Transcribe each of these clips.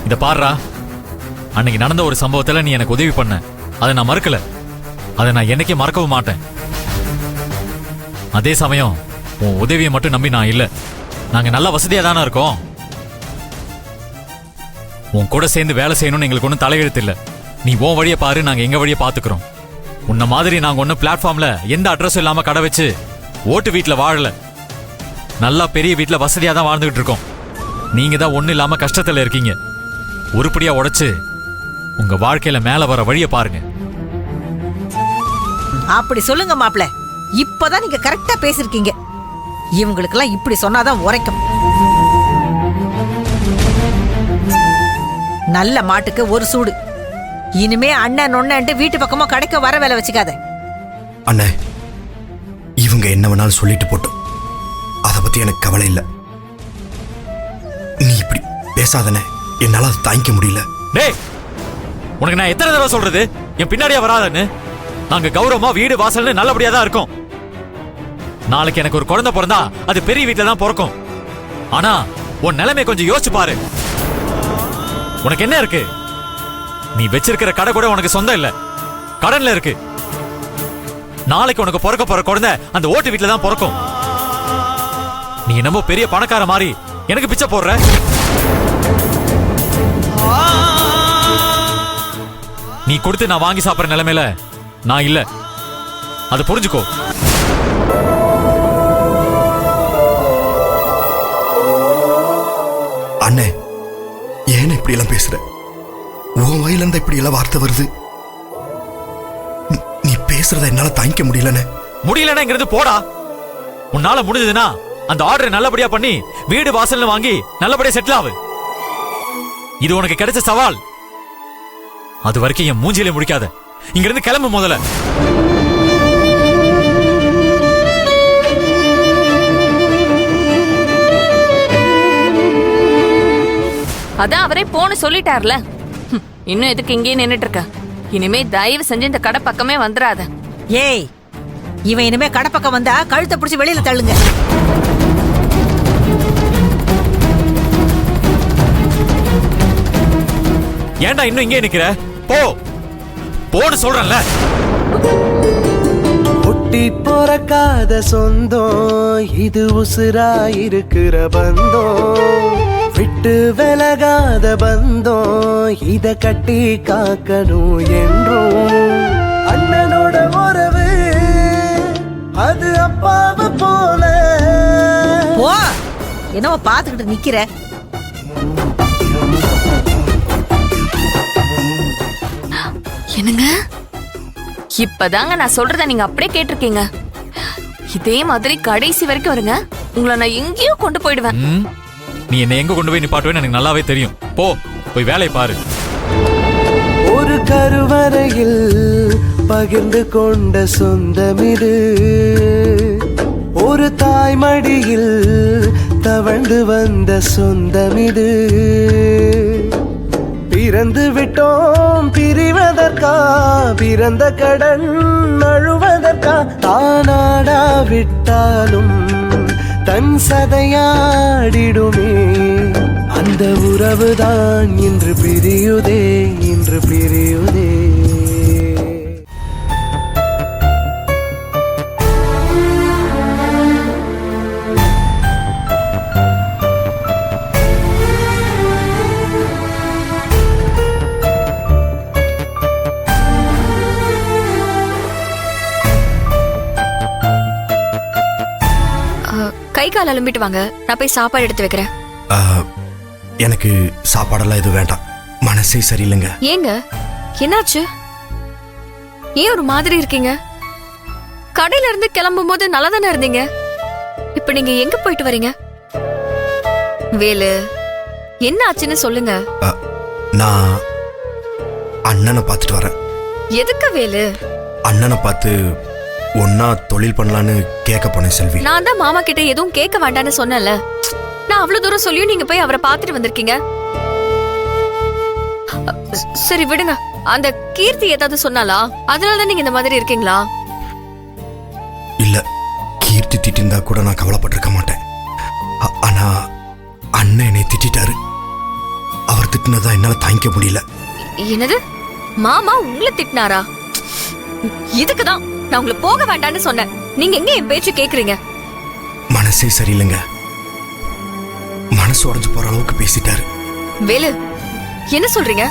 இத பாருடா, அன்னைக்கு நடந்த ஒரு சம்பவத்துல நீ எனக்கு உதவி பண்ண, அதை நான் மறுக்கல. அதை நான் என்னைக்கே மறக்கவும் மாட்டேன். அதே சமயம் உன் உதவியை மட்டும் நம்பி நான் இல்ல. நாங்க நல்ல வசதியா தானே இருக்கோம். உன் கூட சேர்ந்து வேலை செய்யணும்னு எங்களுக்கு ஒன்றும் தலையெழுத்து இல்ல. நீ உன் வழியை பாரு, நாங்க எங்க வழியை பாத்துக்கிறோம். உன்ன மாதிரி நாங்க ஒன்னும் பிளாட்ஃபார்ம்ல எந்த அட்ரஸும் இல்லாம கடை வச்சு ஓட்டு வீட்டுல வாழல. நல்லா பெரிய வீட்டுல வசதியா தான் வாழ்ந்துகிட்டு இருக்கோம். நீங்க தான் ஒண்ணு இல்லாம கஷ்டத்துல இருக்கீங்க. உருப்படியா உடைச்சு உங்க வாழ்க்கையில மேல வர வழியை பாருங்க. அப்படி சொல்லுங்க மாப்ள. இப்பதான் நீங்க கரெக்டா பேசிருக்கீங்க. இவங்களுக்கெல்லாம் இப்படி சொன்னாதான் உரைக்கும். நல்ல மாட்டுக்கு ஒரு சூடு. இனிமே அண்ணன் நொண்ணன்ட்டு வீட்டு பக்கமா கடைக்க வர வேலை வச்சுக்காத. அண்ணே, இவங்க என்ன வேணாலும் சொல்லிட்டு போட்டோம், அத பத்தி எனக்கு கவலை இல்ல. நீ இப்படி பேசாதனே, என்னால அதை தாங்கிக்க முடியல. டேய், உனக்கு நான் எத்தனை தடவை சொல்றது என் பின்னாடியே வராதன்னு? நாங்க கௌரவமா வீடு வாசல்னு நல்லபடியா தான் இருக்கோம். நாளைக்கு எனக்கு ஒரு குழந்தை பிறந்தா அது பெரிய வீட்டுல தான் பிறக்கும். ஆனா உன் நிலைமை கொஞ்சம் யோசிச்சு பாரு. உனக்கு என்ன இருக்கு? நீ வச்சிருக்கிற கடை கூட உனக்கு சொந்தம் இல்ல, கடன்ல இருக்கு. நாளைக்கு உனக்கு பிறக்க போற குழந்தை அந்த ஓட்டு வீட்டுல தான் பிறக்கும். நீ என்னமோ பெரிய பணக்கார மாதிரி எனக்கு பிச்சை போடுற. நீ கொடுத்து நான் வாங்கி சாப்பிடுற நிலைமையில நான் இல்ல, அது புரிஞ்சுக்கோ. அண்ணே, ஏன் இப்படி எல்லாம் பேசுற? உன் வயல இருந்தா இப்படி எல்லாம் வார்த்தை வருது. நீ பேசுறத என்னால தாங்கிக்க முடியலன்னு. முடியலங்கிறது போடா. உன்னால முடிஞ்சதுன்னா அந்த ஆர்டரை நல்லபடியா பண்ணி வீடு வாசல்னு வாங்கி நல்லபடியா செட்டில் ஆகு. இது உனக்கு கிடைச்ச சவால். அது வரைக்கும் என் மூஞ்சிலே முடிக்காத. இங்க இருந்து கிளம்பு முதல்ல. அதான் அவரே போன்னு சொல்லிட்டார்ல. இன்னும் எதுக்கு இங்கே நின்னுட்டு இருக்க? இனிமே தயவு செஞ்சு இந்த கடை பக்கமே வந்துடாத. ஏய், இவன் இனிமே கடை பக்கம் வந்தா கழுத்தை பிடிச்சி வெளியில தள்ளுங்க. ஏன்டா இன்னும் இங்கே நிக்கிற? போ போன்னு சொல்றேன்ல. ஒட்டி பொறக்காத சொந்தம் இது, உசுரா இருக்கிற பந்தம், விட்டு விலகாத பந்தம், இத கட்டி காக்கணும் என்றும். அண்ணனோட உறவு அது அப்பாவை போல. போ, என்னவோ பாத்துக்கிட்டு நிக்கிற. என்னங்க, இப்பதாங்க நான் சொல்றத நீங்க அப்படியே கேட்டிருக்கீங்க. இதே மாதிரி கடைசி வரைக்கும் வருங்க, உங்களை நான் எங்கேயோ கொண்டு போயிடுவேன். நீ என்ன எங்க கொண்டு போய் நிப்பாட்டுவேன்னு எனக்கு நல்லாவே தெரியும். போ, போய் வேலையை பாரு. ஒரு கருவறையில் பகிர்ந்து கொண்ட சொந்தம் இது, ஒரு தாய்மடியில் தவழ்ந்து வந்த சொந்தம் இது. பிறந்து விட்டோம் பிரிவதற்கா, பிறந்த கடன் அழுவதற்கா, தானாடா விட்டாலும் தன் சதையாடிடுமே. அந்த உறவுதான் இன்று பிரியுதே, இன்று பிரியுதே. கை கால் அலம்பிட்டு வாங்க, நான் போய் சாப்பாடு எடுத்து வைக்கிறேன். எனக்கு சாப்பாடெல்லாம் எதுவும் வேண்டாம், மனசே சரியில்லைங்க. ஏங்க, என்னாச்சு? ஏன் ஒரு மாதிரி இருக்கீங்க? கடையில இருந்து கிளம்பும் போது நல்லா தானே இருந்தீங்க. இப்ப நீங்க எங்க போயிட்டு வரீங்க? வேலு, என்ன ஆச்சுன்னு சொல்லுங்க. நான் அண்ணனை பார்த்துட்டு வரேன். எதுக்கு வேலு? அண்ணனை பார்த்து ஒன்னா தொழில் பண்ணலான்னு கேட்க போனேன் செல்வி. நான் தான் மாமா கிட்ட எதுவும் கேட்க வேண்டான்னு சொன்னல. நான் அவ்வளவு தூரம் சொல்லியும் நீங்க போய் அவரை பார்த்துட்டு வந்திருக்கீங்க. சரி விடுங்க. அந்த கீர்த்தி ஏதாவது சொன்னாலா? அதனாலதான் நீங்க இந்த மாதிரி இருக்கீங்களா? இல்ல, கீர்த்தி திட்டிருந்தா கூட நான் கவலைப்பட்டிருக்க மாட்டேன். ஆனா அண்ணன் என்னை திட்டாரு. அவர் திட்டினதா என்னால தாங்கிக்க முடியல. என்னது, மாமா உங்களை திட்டினாரா? இதுக்குதான் நான் உங்களை போக வேண்டாம்னு சொன்னேன். நீங்க எங்க என் பேச்சு கேக்குறீங்க? மனசே சரியில்லைங்க. மனசு உடைஞ்சு போற அளவுக்கு பேசிட்டாரு. வேலு, என்ன சொல்றீங்க?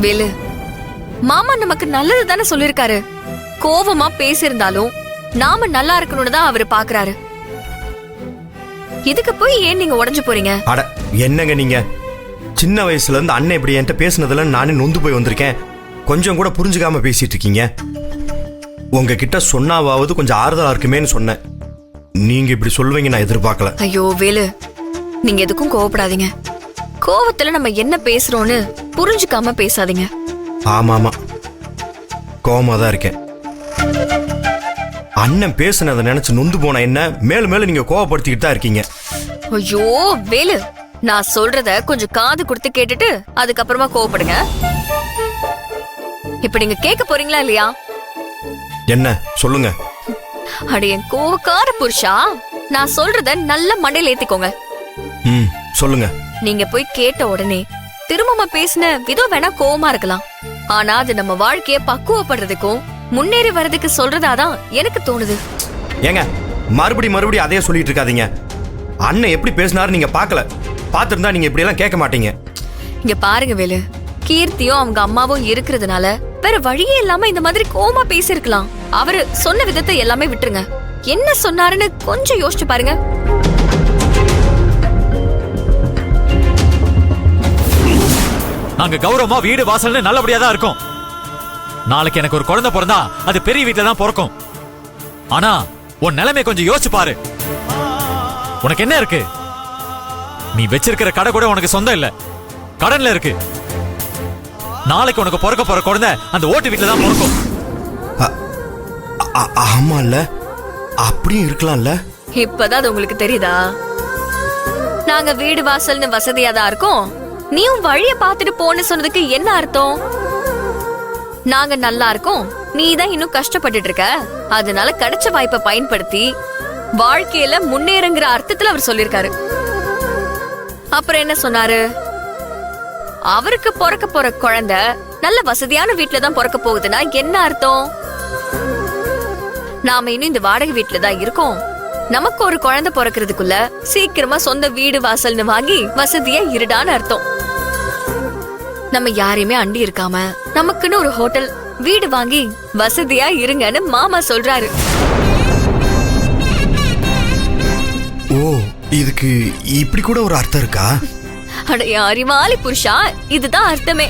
வேலு, மாமா நமக்கு நல்லது தானே சொல்லிருக்காரு. கோவமா பேசியிருந்தாலும் நாம நல்லா இருக்கணும்னு தான் அவரு பாக்குறாரு. இதுக்கு போய் ஏன் நீங்க உடைஞ்சு போறீங்க? அட என்னங்க நீங்க, சின்ன வயசுல இருந்து அண்ணன் இப்படி என்கிட்ட பேசினதுல நானே நொந்து போய் வந்திருக்கேன். கொஞ்சம் கூட புரிஞ்சுக்காம பேசிட்டு இருக்கீங்க. உங்ககிட்ட சொன்னாவது கொஞ்சம் ஆறுதலா இருக்குமேன்னு சொன்னேன். நீங்க இப்படி சொல்லுவீங்க நான் எதிர்பார்க்கல. ஐயோ வேலு, நீங்க எதுக்கும் கோவப்படாதீங்க. கோவத்துல நம்ம என்ன பேசுறோம்னு புரிஞ்சுக்காம பேசாதீங்க. ஆமா ஆமா, கோவமா தான் இருக்கேன். அண்ணன் பேசுனதை நினைச்சு நொந்து போன என்ன மேலும் மேலும் நீங்க கோவப்படுத்திக்கிட்டு தான் இருக்கீங்க. ஐயோ வேலு, நான் சொல்றத கொஞ்சம் காது கொடுத்து கேட்டுட்டு அதுக்கப்புறமா கோவப்படுங்க. இப்ப நீங்க கேட்க போறீங்களா இல்லையா? என்ன சொல்லுங்க. அட என் கோவக்கார புருஷா, நான் சொல்றத நல்ல மண்டையில ஏத்திக்கோங்க. சொல்லுங்க. நீங்க போய் கேட்ட உடனே திரும்ப பேசின விதம் வேணா கோவமா இருக்கலாம். ஆனா அது நம்ம வாழ்க்கைய பக்குவப்படுறதுக்கும் முன்னேறி வர்றதுக்கு சொல்றதாதான் எனக்கு தோணுது. ஏங்க மறுபடியும் அதே சொல்லிட்டு இருக்காதீங்க. அண்ணன் எப்படி பேசினாரு நீங்க பாக்கல. பாத்திருந்தா நீங்க இப்படி எல்லாம் கேட்க மாட்டீங்க. இங்க பாருங்க வேலு, கீர்த்தியும் அவங்க அம்மாவும் இருக்கிறதுனால வேற வழியே இல்லாம இந்த மாதிரி கோவமா பேசிருக்கலாம். அவரு சொன்ன விதத்தை எல்லாமே விட்டுருங்க. என்ன சொன்னாருன்னு கொஞ்சம் யோசிச்சு பாருங்க. நாங்க கௌரவமா வீடு வாசல்னு நல்லபடியா தான் இருக்கோம். நாளைக்கு எனக்கு ஒரு குழந்தை பிறந்தா அது பெரிய வீட்டுல தான் பிறக்கும். ஆனா உன் நிலைமை கொஞ்சம் யோசிச்சு பாரு. உனக்கு என்ன இருக்கு? நீ வச்சிருக்கிற கடை கூட உனக்கு சொந்தம் இல்ல, கடன்ல இருக்கு. நாளைக்கு உனக்கு பிறக்க போற குழந்தை அந்த ஓட்டு வீட்டுல தான் பிறக்கும். ஆமா இல்ல, அப்படியும் இருக்கலாம்ல. இப்பதான் அது உங்களுக்கு தெரியுதா? நாங்க வீடு வாசல்னு வசதியா தான் இருக்கோம். நீயும் வழிய பாத்துட்டு போன்னு சொன்னதுக்கு என்ன அர்த்தம்? நாங்க நல்லா இருக்கோம், நீ தான் இன்னும் கஷ்டப்பட்டுட்டு இருக்க. அதனால கிடைச்ச வாய்ப்பை பயன்படுத்தி வாழ்க்கையில முன்னேறுங்கிற அர்த்தத்துல அவர் சொல்லிருக்காரு. அப்புறம் என்ன சொன்னாரு? அவருக்கு பிறக்க போற குழந்தை நல்ல வசதியான வீட்டுல தான் பிறக்க போகுதுன்னா என்ன அர்த்தம்? நாம இன்னும் இந்த வாடகை வீட்டுல தான் இருக்கோம். நமக்கு ஒரு குழந்தை பிறக்கிறதுக்குள்ள சீக்கிரமா சொந்த வீடு வாசல்னு வாங்கி வசதியா இருடான்னு அர்த்தம். நம்ம யாரையுமே அண்டி இருக்காம நமக்குன்னு ஒரு ஹோட்டல் வீடு வாங்கி வசதியா இருங்கன்னு மாமா சொல்றாரு. ஓ, இதுக்கு இப்படி கூட ஒரு அர்த்தம் இருக்கா? அட அறிவாளி புருஷா, இதுதான் அர்த்தமே.